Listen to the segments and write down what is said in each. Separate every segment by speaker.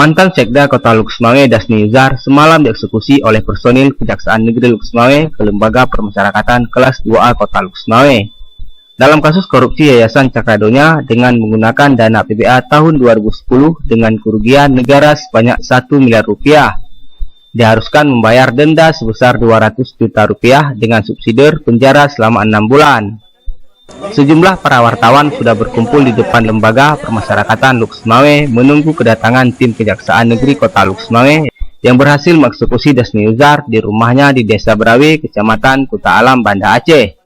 Speaker 1: Mantan Sekda Kota Luxmawe Dasni Yuzar semalam dieksekusi oleh personil Kejaksaan Negeri Luxmawe ke Lembaga Permasyarakatan Kelas 2A Kota Luxmawe dalam kasus korupsi Yayasan Cakradonya dengan menggunakan dana PBA tahun 2010 dengan kerugian negara sebanyak 1 miliar rupiah. Diharuskan membayar denda sebesar 200 juta rupiah dengan subsidi penjara selama 6 bulan. Sejumlah para wartawan sudah berkumpul di depan Lembaga Permasyarakatan Luxmawe menunggu kedatangan tim Kejaksaan Negeri Kota Luxmawe yang berhasil mengeksekusi Dasni Yuzar di rumahnya di Desa Berawi, Kecamatan Kuta Alam, Banda Aceh.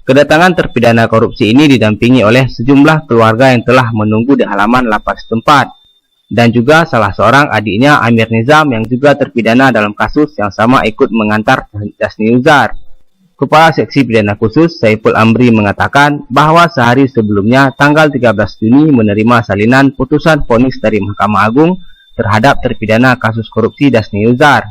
Speaker 1: Kedatangan terpidana korupsi ini didampingi oleh sejumlah keluarga yang telah menunggu di halaman lapas setempat, dan juga salah seorang adiknya Amir Nizam yang juga terpidana dalam kasus yang sama ikut mengantar Dasni Yuzar. Kepala Seksi Pidana Khusus Saiful Amri mengatakan bahwa sehari sebelumnya tanggal 13 Juni menerima salinan putusan vonis dari Mahkamah Agung terhadap terpidana kasus korupsi Dasni Yuzar.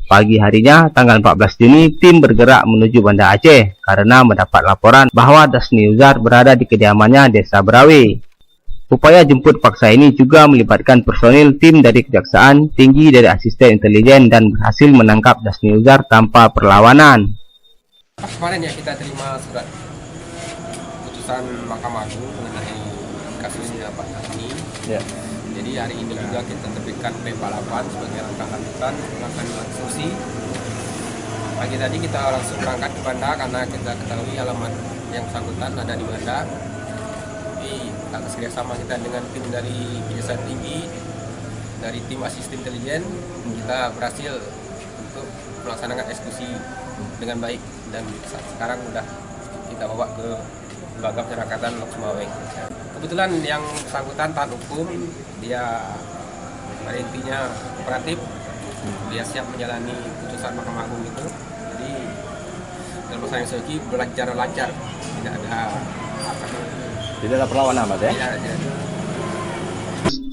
Speaker 1: Pagi harinya tanggal 14 Juni tim bergerak menuju Banda Aceh karena mendapat laporan bahwa Dasni Yuzar berada di kediamannya Desa Berawi. Upaya jemput paksa ini juga melibatkan personil tim dari Kejaksaan Tinggi dari Asisten Intelijen dan berhasil menangkap Dasni Yuzar tanpa perlawanan.
Speaker 2: Kemarin ya kita terima surat putusan Mahkamah Agung mengenai kasusnya Pak Dasni. Ya. Jadi hari ini juga kita terbitkan P48 sebagai langkah lanjutan melakukan eksekusi. Pagi tadi kita langsung berangkat ke Banda karena kita ketahui alamat yang bersangkutan ada di Banda. Jadi atas kerjasama kita dengan tim dari Kejaksaan Tinggi, dari tim asisten intelijen, kita berhasil untuk melaksanakan eksekusi dengan baik dan sekarang sudah kita bawa ke Lembaga Permasyarakatan Luxmawe. Kebetulan yang bersangkutan taat hukum, dia pada intinya kooperatif, dia siap menjalani putusan Mahkamah Agung itu. Jadi dalam masa yang segi berlancar, tidak ada perlawanan, Mas ya? Tidak ada.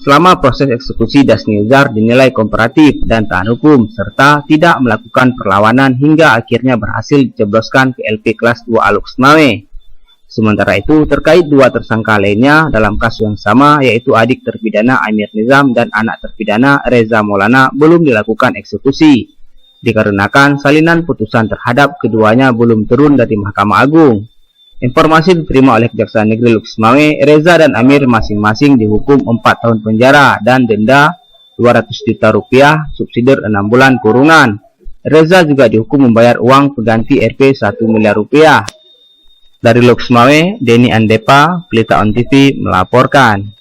Speaker 1: Selama proses eksekusi, Dasni Yuzar dinilai kooperatif dan taat hukum serta tidak melakukan perlawanan hingga akhirnya berhasil dijebloskan ke LP kelas 2A Luxmawe. Sementara itu, terkait dua tersangka lainnya dalam kasus yang sama, yaitu adik terpidana Amir Nizam dan anak terpidana Reza Maulana, belum dilakukan eksekusi dikarenakan salinan putusan terhadap keduanya belum turun dari Mahkamah Agung. Informasi diterima oleh Kejaksaan Negeri Luxmawe, Reza dan Amir masing-masing dihukum 4 tahun penjara dan denda 200 juta rupiah, subsidi 6 bulan kurungan. Reza juga dihukum membayar uang pengganti Rp 1 miliar rupiah. Dari Luxmawe, Denny Andepa, Pelita On TV melaporkan.